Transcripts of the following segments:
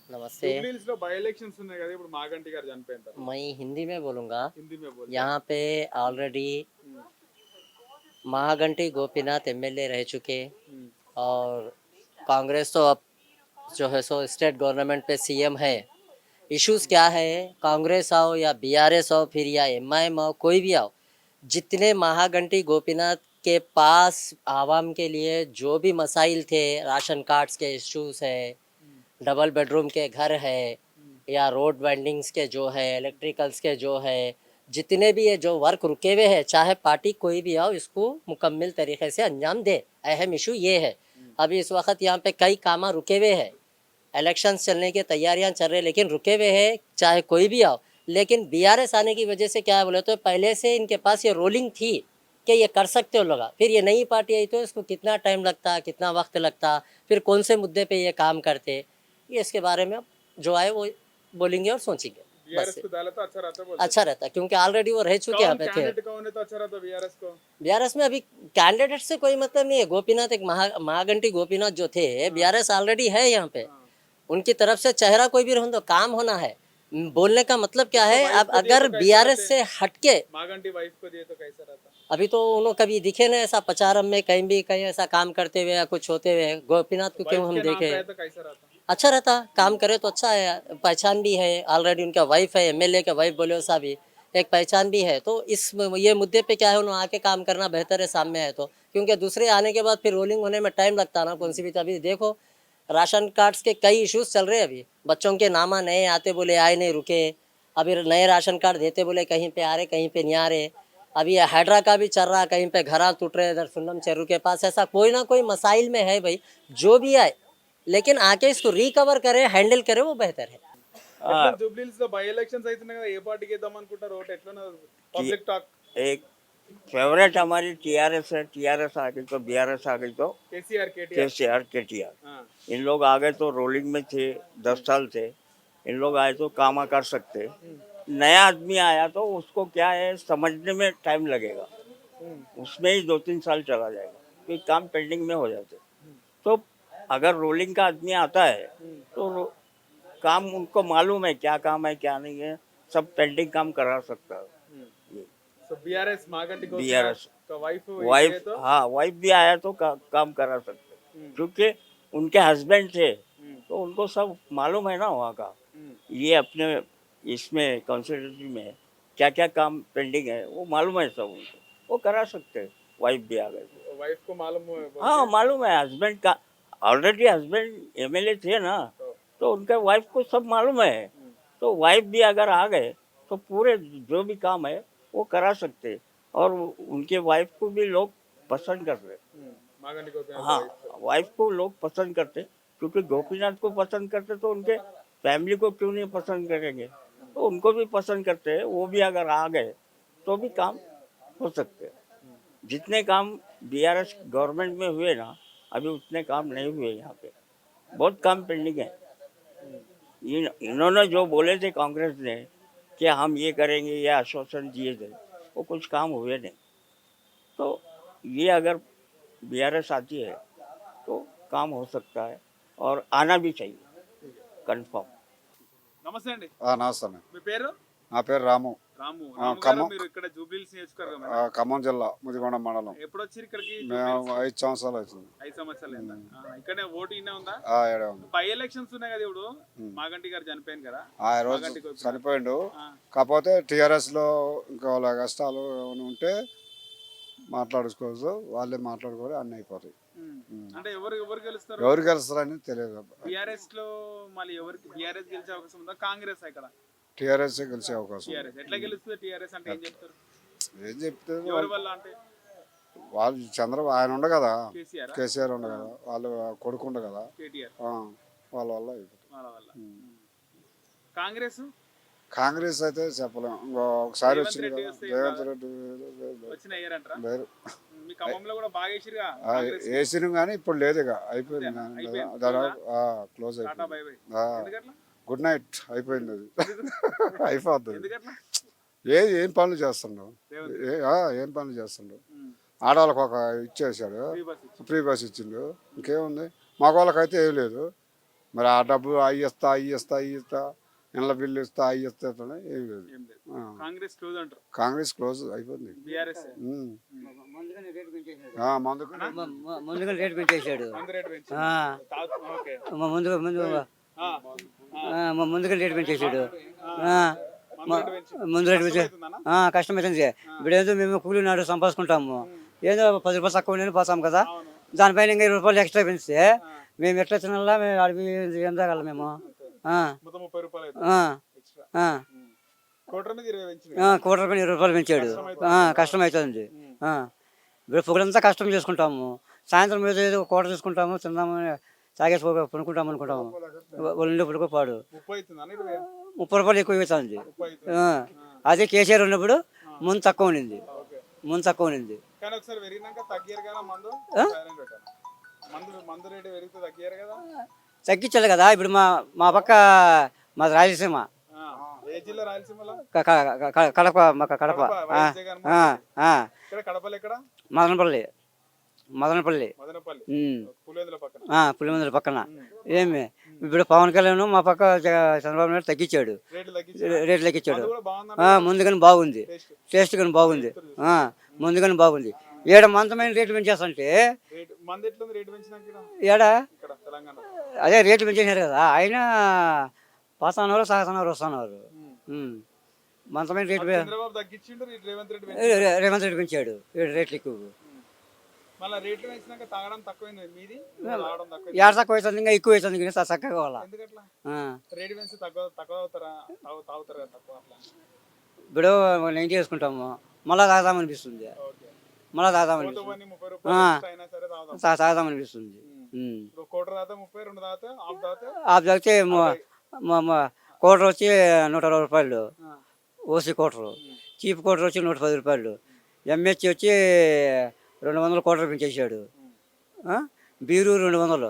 नमस्ते। జూబ్లీహిల్స్ లో by elections ఉన్నాయి కదా ఇప్పుడు మాగంటి గారు చనిపోయిన తర్వాత मैं हिंदी में बोलूँगा। హిందీ में बोलिए। यहाँ पे ऑलरेडी हम्म, महाघंटी गोपीनाथ एमएलए रह चुके हम्म, और कांग्रेस तो अब जो है सो स्टेट गवर्नमेंट पे सीएम है। इश्यूज़ क्या है, कांग्रेस आओ या बीआरएस आओ फिर या एमआईएम आओ कोई भी आओ, जितने महाघंटी गोपीनाथ के पास आवाम के लिए जो भी मसाइल थे, राशन कार्ड्स के इश्यूज़ है, हम्म, डबल बेडरूम के घर है हम्म, या रोड वाइंडिंग्स के जो है, इलेक्ट्रिकल्स के जो है, जितने भी ये जो वर्क रुके हुए हैं, चाहे पार्टी कोई भी आओ, इसको मुकम्मल तरीके से अंजाम दे। अहम इशू ये है। अभी इस वक्त यहाँ पे कई काम रुके हुए हैं, इलेक्शंस चलने की तैयारियां चल रही, लेकिन रुके हुए हैं, चाहे कोई भी आओ। लेकिन बीआरएस आने की वजह से क्या है बोले तो पहले से इनके पास ये रोलिंग थी कि ये कर सकते हो लोग। फिर ये नई पार्टी आई तो इसको कितना टाइम लगता, कितना वक्त लगता, फिर कौन से मुद्दे पे ये काम करते, ये इसके बारे में अब जो आए वो बोलेंगे और सोचेंगे। बस बीआरएस को डाला तो अच्छा रहता बोलते। अच्छा रहता क्योंकि ऑलरेडी वो रह चुके यहाँ कौन पे थे। कैंडिडेट कौन है तो अच्छा रहता बीआरएस को। बीआरएस में अभी कैंडिडेट से कोई मतलब नहीं है। गोपीनाथ एक महाघंटी गोपीनाथ जो थे, बीआरएस ऑलरेडी है यहाँ पे। हाँ, उनकी तरफ से चेहरा कोई भी रहो तो काम होना है। बोलने का मतलब क्या है, वाइफ अब को दिए अगर तो कैसा बीआरएस रहते? से हटके मागंटी वाइफ को दिए तो कैसा रहता। अभी तो उन्होंने कभी दिखे ना ऐसा प्रचारम में कहीं भी कहीं ऐसा काम करते हुए या कुछ होते हुए। गोपीनाथ को क्यों वाइफ हम के नाम देखे, पे है तो कैसा रहता। अच्छा रहता, काम करे तो अच्छा है, पहचान भी है। ऑलरेडी उनका वाइफ है, एमएलए का वाइफ बोले वैसा भी एक पहचान भी है। तो इस ये मुद्दे पे क्या है, उन्होंने आके काम करना बेहतर है सामने है तो, क्योंकि दूसरे आने के बाद फिर रोलिंग होने में टाइम लगता ना कौन सी भी। अभी देखो राशन कार्ड्स के कई इश्यूज चल रहे हैं अभी, बच्चों के नामा नए आते बोले आए नहीं रुके, अभी नए राशन कार्ड देते बोले कहीं पे आ रहे कहीं पे नहीं आ रहे। अभी ये हाइड्रा का भी चल रहा, कहीं पे घरा टूट रहे, इधर सुन्नम चेरू के पास ऐसा कोई ना कोई मसाइल में है भाई। जो भी आए लेकिन आके इसको रिकवर करे, हैंडल करे, वो बेहतर है। ఎట్లా జూబ్లీహిల్స్ లో బై ఎలక్షన్స్ అవుతున్నాయి కదా ఏ పార్టీకి వేద్దాం అనుకుంటారు ఓటు ఎట్లా పబ్లిక్ టాక్। एक फेवरेट हमारी टीआरएस है। टीआरएस आ गई तो बीआरएस आ गई तो కేసీఆర్ కేటీఆర్। केसीआर केटीआर। हाँ, इन लोग आ गए तो रोलिंग में थे 10 साल से। इन लोग आए तो काम कर सकते। नया आदमी आया तो उसको क्या है समझने में टाइम लगेगा, उसमें ही 2-3 साल चला जाएगा, फिर काम पेंडिंग में हो जाते। तो अगर रोलिंग का आदमी आता है तो काम उनको मालूम है क्या काम है क्या नहीं है, सब पेंडिंग काम करा सकता है। ये సో బీఆర్ఎస్ మాగంటి बीआरएस का वाइफ वाइफ, हाँ वाइफ भी आया तो काम करा सकते, क्योंकि उनके हस्बैंड थे तो उनको सब मालूम है ना वहाँ का। ये अपने इसमें कॉन्स्टिट्यूंसी में क्या क्या काम पेंडिंग है वो मालूम है सब उनको, वो करा सकते हैं। वाइफ भी आ गए तो। वाइफ को मालूम है हाँ मालूम है हस्बैंड का, ऑलरेडी हस्बैंड एमएलए थे ना, तो उनके वाइफ को सब मालूम है। तो वाइफ भी अगर आ गए तो पूरे जो भी काम है वो करा सकते, और उनके वाइफ को भी लोग पसंद करते। मागंटी गोपीनाथ हाँ wife। वाइफ को लोग पसंद करते, क्योंकि गोपीनाथ को पसंद करते तो उनके फैमिली को क्यों नहीं पसंद करेंगे, तो उनको भी पसंद करते हैं। वो भी अगर आ गए तो भी काम हो सकते हैं। जितने काम बीआरएस गवर्नमेंट में हुए ना, अभी उतने काम नहीं हुए यहाँ पे, बहुत काम पेंडिंग है। इन्होंने जो बोले थे कांग्रेस ने कि हम ये करेंगे, ये आश्वासन दिए थे, वो कुछ काम हुए नहीं। तो ये अगर बीआरएस आती है तो काम हो सकता है, और आना भी चाहिए कंफर्म। నమస్తే అండి, నమస్తే. మీ పేరు? నా పేరు రాము. రాము. ఆ, రాము గారు ఖమ్మం. మీరు ఇక్కడ జూబ్లీహిల్స్ నియోజకవర్గం ఖమ్మం జిల్లా ముదిగొండ మండలం. ఎప్పుడు వచ్చారు ఇక్కడికి? మేము 5 సంవత్సరాలు అవుతుంది. 5 సంవత్సరాలు అయిందా? ఇక్కడనే ఓటు ఇన్నే ఉందా? ఏడే ఉంది. బై ఎలక్షన్స్ ఉన్నాయి కదా ఇప్పుడు, మాగంటి గారు చనిపోయాను కదా. ఈ రోజు మాగంటి గోపీనాథ్. చనిపోయిండు. ఆ, కాకపోతే టీఆర్ఎస్లో ఇంకా వాళ్ళ కష్టాలు ఏమైనా ఉంటే మాట్లాడుకోవచ్చు, వాళ్ళే మాట్లాడుకోవాలి, అన్నీ అయిపోతాయి. అంటే ఎవరు ఎవరు గెలుస్తారు? ఎవరు గెలుస్తారని తెలియదు. బిఆర్ఎస్ లో మళ్ళీ ఎవరికి బిఆర్ఎస్ గెలిచే అవకాశం ఉందా? కాంగ్రెస్ ఇక్కడ? టీఆర్ఎస్ గెలిచే అవకాశం ఉంది. టిఆర్ఎస్ ఎట్లా గెలుస్తుంది? టిఆర్ఎస్ అంటే ఏం చెప్తారు? ఏం చెప్తారు ఎవరి వల్ల అంటే? వాళ్ళు చంద్రబాబు ఆయన ఉండ కదా, కేసీఆర్, కేసీఆర్ ఉండ కదా, వాళ్ళు కొడుకుండ కదా, కేటీఆర్ వాళ్ళ వల్ల అయిపోతుంది. వాళ్ళ వల్ల. కాంగ్రెస్ కాంగ్రెస్ అయితే చెప్పలేము. ఒకసారి రేవంత్ వచ్చింది రెడ్డి కదా, వస్తే రేవంత్ రెడ్డి వచ్చిన అయ్యారంటారా? లేరు. మీ ఖమ్మంలో కూడా బాగా వేసిరుగా. వేసినాం కానీ ఇప్పుడు లేదు, ఇక అయిపోయింది. అయిపోయింది. క్లోజ్ టాటా అయిపోయింది. By by. ఎందుకట్లా? గుడ్ నైట్ అయిపోయింది అది. అయిపోతుంది. ఎందుకట్లా? ఏం పనులు చేస్తుండవు, రేవంత్ ఏం పనులు చేస్తుండవు. ఆడవాళ్ళకి ఒక ఇచ్చేసాడు, ఫ్రీ బస్ ఇచ్చి. ఫ్రీ బస్ ఇచ్చిండు, ఇంకేముంది. మగవాళ్ళకైతే ఏం లేదు. మరి ఆ డబ్బు అవి ఇస్తా ఇళ్ళ బిల్లు ఇస్తా అవి ఇస్తా ఏం లేదు. ఏం లేదు. ఆ. కాంగ్రెస్ క్లోజ్ అంటారు. కాంగ్రెస్ క్లోజ్ అయిపోయింది. బీఆర్ఎస్ ఉమ్. ముందుగానే రేటు పెంచేసాడు. ఆ, మందుకు ముందుగానే రేటు పెంచేసాడు. మందు రేట్ పెంచి ఆ, ఓకే ముందు ఆ, ముందుగానే రేటు పెంచేసాడు. మందు రేట్ పెంచి ముందు రేటు పెంచే కష్టమవుతుందన్నా? కష్టమవుతుంది. ఇప్పుడు ఏదో మేము కూలి నాడు సంపాదించుకుంటాము, ఏదో 10 రూపాయలు తక్కువ నేను పోతాం కదా, అవును. దానిపైన ఇంకా 20 రూపాయలు ఎక్స్ట్రా పెంచితే మేము ఎట్లా తినాలా, మేము అడిగి ఏం తాగాలి మేము. మొత్తం 30 రూపాయలు అవుతుంది ఆ, ఎక్స్ట్రా. ఆ, కోటర్ మీద 20 పెంచింది. కోటి రూపాయలు 20 రూపాయలు పెంచాడు. కష్టమవుతుంది. ఇప్పుడు పొగలంతా కష్టం చేసుకుంటాము, సాయంత్రం మీద ఏదో కూట తీసుకుంటాము, తిందాము, తాగేసి పనుకుంటాము అనుకుంటాము, ఒళ్ళు పడుకో పాడు 30 అవుతుందా 20? 30 రూపాయలు ఎక్కువ అవుతుంది. 30 అవుతుంది. అదే కేసీఆర్ ఉన్నప్పుడు ముందు తక్కువ ఉండింది, ఓకే. ముందు తక్కువ ఉండింది. కానీ ఒకసారి పెరిగినాక తగ్గారు కదా మందు. సైలెంట్ పెట్టాను. మందు రేటు పెరిగితే తగ్గారు కదా. తగ్గించాలి కదా. ఇప్పుడు మా పక్క మాది రాయలసీమ, ఆ, ఏ జిల్లా రాయలసీమలో? కడప, మాకు కడప. వైఎస్ జగన్ ఆ, ఆ, ఇక్కడ కడపలు ఎక్కడ? మదనపల్లి. మదనపల్లి ఉమ్. పులివెందుల పక్కన. పులిమందుల పక్కన. ఏమి ఇప్పుడు పవన్ కళ్యాణ్ మా పక్క చంద్రబాబు నాయుడు తగ్గించాడు, రేట్లు తగ్గించి రేట్లు తగ్గించాడు. మందు కూడా బాగుందన్న ముందుగానే బాగుంది, టేస్ట్. టేస్ట్ కానీ బాగుంది. ముందుగానే బాగుంది. ఏడ మంతమైన రేట్లు పెంచేస్తుంటే రేటు మందు ఎట్లుంది రేటు పెంచినాక ఇక్కడ? ఏడ ఇక్కడ తెలంగాణ. అదే రేట్లు పెంచేసినారు కదా, ఆయన పోతున్నారు, సాగుతున్నారు, వస్తున్నారు. మంతమైన రేట్లు చంద్రబాబు తగ్గించిండు, రేవంత్ రెడ్డి పెంచిండు. రేవంత్ రెడ్డి పెంచాడు, రేట్లు ఎక్కువ. మళ్ళీ రేట్లు పెంచినాక తాగడం తక్కువైంది మీది, తాగడం తక్కువ. ఏడ తక్కువ అవుతుంది, ఇంకా ఎక్కువ అవుతుంది, ఇంకా చక్కగా వాళ్ళ. ఎందుకట్లా? రేటు పెంచి తక్కువ అవుతారా? తాగుతారు కదా తక్కువ అట్లా. ఇప్పుడు నేను చేసుకుంటాము, మళ్ళీ తాగుదామనిపిస్తుంది, ఓకే. మళ్ళీ తాగుదామనిపిస్తుంది, పోతే 30 రూపాయలు extra అయినా సరే తాగుదాం. తాగుదామనిపిస్తుంది. ఇప్పుడు కోటర్ తాగితే 30, 2 తాగితే హాఫ్ తాగితే ఆ తాగితే కోటర్ వచ్చి 120 రూపాయలు, ఆ. ఓసీ కోటరు, చీప్ కోటర్ వచ్చి 110 రూపాయలు, ఎంహెచ్ వచ్చి 200 కోటర్ పెంచేసాడు. బీరు 200,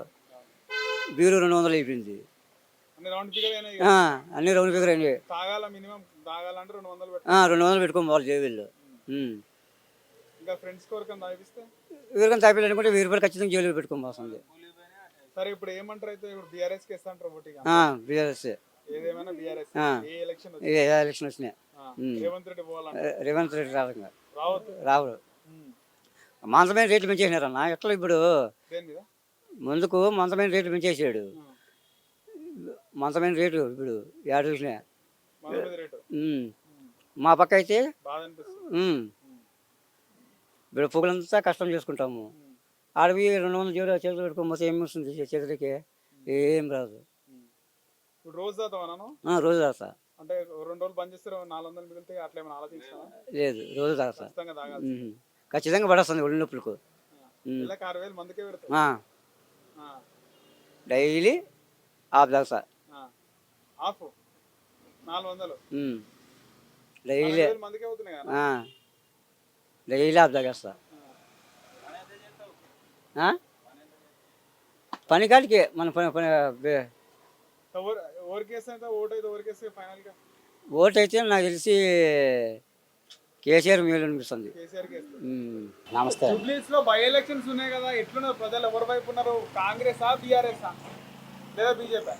బీరు 200 అయిపోయింది. అన్ని రౌండ్ ఫిగర్ అయినా ఇక. అన్ని రౌండ్ ఫిగర్ అయినాయి. తాగాల మినిమం తాగాలంటే 200 పెట్టు. 200 పెట్టుకోము వాళ్ళు జేబుల్లో. ఇంకా ఫ్రెండ్స్ కోరికని తాగిస్తే ఎవరికైనా తాపిల్లు అనుకుంటే 1000 రూపాయలు ఖచ్చితంగా జైలు పెట్టుకోవాల్సింది. సరే. ఇప్పుడు ఏమంటారు అయితే? ఇప్పుడు బీఆర్ఎస్ కి ఇస్తాంటారు ఓటిగా. బీఆర్ఎస్ ఏదేమైనా బీఆర్ఎస్. ఏ ఎలక్షన్ ఎలక్షన్ వచ్చినాయి. రేవంత్ రెడ్డి పోవాలంటే రేవంత్ రెడ్డి రాదు, రావద్దు. రావు. మంచమైన రేట్లు పెంచేసినారన్న. ఎట్లా ఇప్పుడు దేని మీద? ముందుకు మంచమైన రేట్లు పెంచేసాడు, మంచమైన రేటు ఇప్పుడు ఏడు చూసినాయి. మందు మీద రేటు మా పక్క అయితే బాధ అనిపిస్తుంది. ఇప్పుడు పొగలంతా కష్టం చేసుకుంటాము, ఆడవి 200 చేతులు పెట్టుకోకపోతే ఏమి వస్తుంది చేతులకి? ఏం రాదు. ఇప్పుడు రోజు తాగుతావా నన్ను? రోజు తాగుతా. అంటే 2 రోజులు బంద్ చేస్తే 400 మిగిలితే అట్లా ఏమైనా ఆలోచించావా? లేదు, రోజు తాగుతా. ఖచ్చితంగా తాగాలి. ఖచ్చితంగా పడేస్తుంది ఒళ్ళు నొప్పులకు. నెలకు 6000 మందికే పెడతావు. డైలీ ఆఫ్ తాగుతా. ఆఫ్ 400 డైలీ, 6000 మందికే అవుతున్నాయి కదా. డైలీ ఆఫ్ తాగేస్తా. పని కాడికి మన పని ఓరికేస్తే ఓటు అయితే ఓరికేస్తే ఫైనల్ గా ఓటు అయితే నాకు తెలిసి కేసీఆర్ మేలు అనిపిస్తుంది. కేసీఆర్ కి వేస్తారు. నమస్తే. జూబ్లీస్ లో బై ఎలక్షన్స్ ఉన్నాయి కదా, ఎట్లున్నారు ప్రజలు? ఎవరి వైపు ఉన్నారు? కాంగ్రెస్ బీఆర్ఎస్ లేదా బీజేపీ?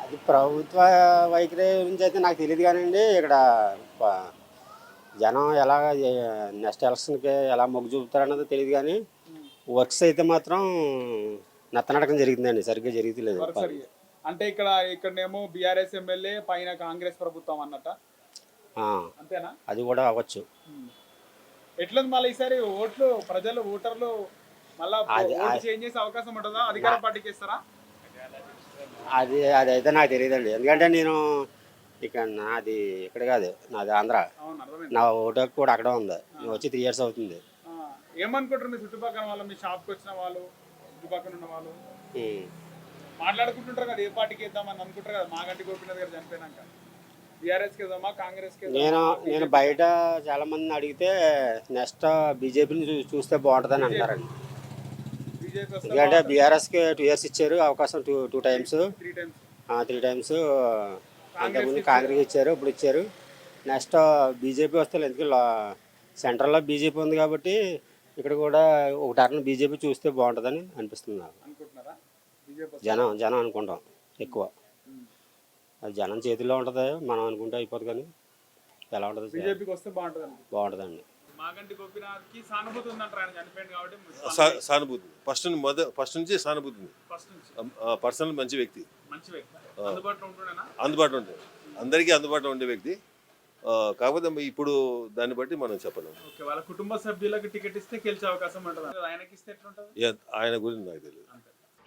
అది ప్రభుత్వ వైఖరి గురించి అయితే నాకు తెలియదు కానివ్వండి. ఇక్కడ జనం ఎలా నెక్స్ట్ ఎలక్షన్కి ఎలా మొగ్గు చూపుతారన్నది తెలియదు, కానీ వర్క్స్ అయితే మాత్రం నత్తనడకం జరిగిందండి, సరిగ్గా జరుగుతలేదు. అంటే ఇక్కడనేమో బీఆర్ఎస్ ఎమ్మెల్యే, పైన కాంగ్రెస్ ప్రభుత్వం అన్నట్ట. అంతేనా? అది కూడా అవ్వచ్చు. ఎట్లుంది మళ్ళీ ఈసారి ఓట్లు? ప్రజలు ఓటర్లు మళ్ళా ఓటు చేంజ్ చేసే అవకాశం ఉంటుందా? అధికార పార్టీకి ఇస్తారా? అది అయితే నాకు తెలియదండి, ఎందుకంటే నేను నాది ఇక్కడ కాదు, నాది ఆంధ్ర. నా ఓటు కూడా అక్కడే ఉంది. నేను వచ్చి 3 years అవుతుంది. ఏమనుకుంటారు మీ చుట్టుపక్కల వాళ్ళు, మీ షాప్కి వచ్చిన వాళ్ళు, చుట్టుపక్కల ఉన్న వాళ్ళు మాట్లాడుకుంటుంటారు కదా, ఏ పార్టీకి ఇద్దామని అనుకుంటారు కదా? మాగంటి గోపీనాథ్ గారు చనిపోయినాక బీఆర్ఎస్కి ఇద్దామా కాంగ్రెస్కి? నేను బయట చాలా మందిని అడిగితే నెక్స్ట్ బీజేపీని చూస్తే బాగుంటుందని అంటారండి. ఎందుకంటే బీఆర్ఎస్కి 2 years ఇచ్చారు అవకాశం, 2 times, 3 times. అంతకుముందు కాంగ్రెస్ ఇచ్చారు, ఇప్పుడు ఇచ్చారు. నెక్స్ట్ బీజేపీ వస్తే, ఎందుకు సెంట్రల్లో బీజేపీ ఉంది కాబట్టి ఇక్కడ కూడా ఒక టర్న్ బీజేపీ చూస్తే బాగుంటుందని అనిపిస్తుంది నాకు. అనుకుంటున్నారా? జనం అనుకుంటాం ఎక్కువ. అది జనం చేతిలో ఉంటుంది, మనం అనుకుంటే అయిపోతుంది. కానీ ఎలా ఉంటుంది? బీజేపీకి వస్తే బాగుంటుందండి. మాగంటి గోపీనాథ్కి సానుభూతి ఉందంటారు, ఆయన చనిపోయింది కాబట్టి. సానుభూతి ఫస్ట్ నుంచి సానుభూతి ఉంది. పర్సనల్ మంచి వ్యక్తి, అందుబాటులో ఉంటాడు, అందరికీ అందుబాటులో ఉండే వ్యక్తి. కాకపోతే ఇప్పుడు దాన్ని బట్టి మనం చెప్పలేము. వాళ్ళ కుటుంబ సభ్యులకు టికెట్ ఇస్తే గెలిచే అవకాశం ఉంటుంది, ఆయనకి ఇస్తే ఎట్లుంటుంది? ఆయన గురించి నాకు తెలియదు.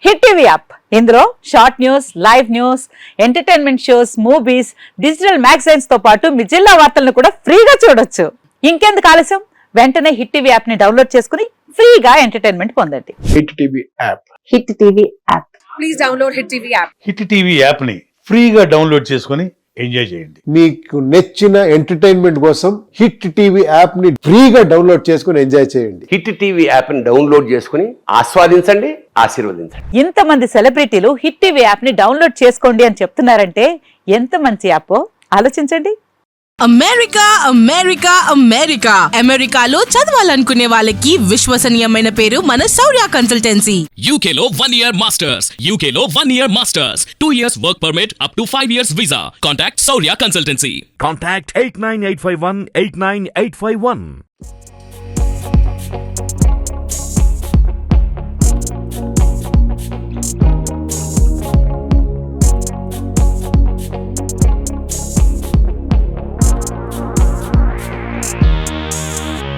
హిట్ టీవీ యాప్, ఇందులో short news, live news, entertainment shows, movies, digital magazines తో పాటు మీ జిల్లా వార్తలను కూడా ఫ్రీగా చూడొచ్చు. ఇంకెందుకు ఆలస్యం, వెంటనే హిట్ టీవీ యాప్ ని డౌన్లోడ్ చేసుకుని ఫ్రీగా ఎంటర్టైన్మెంట్ పొందండి. Hit TV app. Hit TV app, please download hit TV app. Hit TV app ని ఫ్రీగా డౌన్లోడ్ చేసుకుని ఎంజాయ్ చేయండి. మీకు నచ్చిన ఎంటర్టైన్మెంట్ కోసం హిట్ టీవీ యాప్ ని ఫ్రీగా డౌన్లోడ్ చేసుకుని ఎంజాయ్ చేయండి. హిట్ టీవీ యాప్ ని డౌన్లోడ్ చేసుకుని ఆస్వాదించండి, ఆశీర్వదించండి. ఇంతమంది సెలబ్రిటీలు హిట్ టీవీ యాప్ ని డౌన్లోడ్ చేసుకోండి అని చెప్తున్నారంటే ఎంత మంచి యాప్ ఆలోచించండి. అమెరికా అమెరికా అమెరికా అమెరికాలో చదవాలనుకునే వాళ్ళకి విశ్వసనీయమైన పేరు మన శౌర్య కన్సల్టెన్సీ. యూకేలో 1 year masters, యూకేలో 1 year masters, 2 years work permit up to 5 years visa. Contact Shaurya Consultancy. Contact 89851 89851.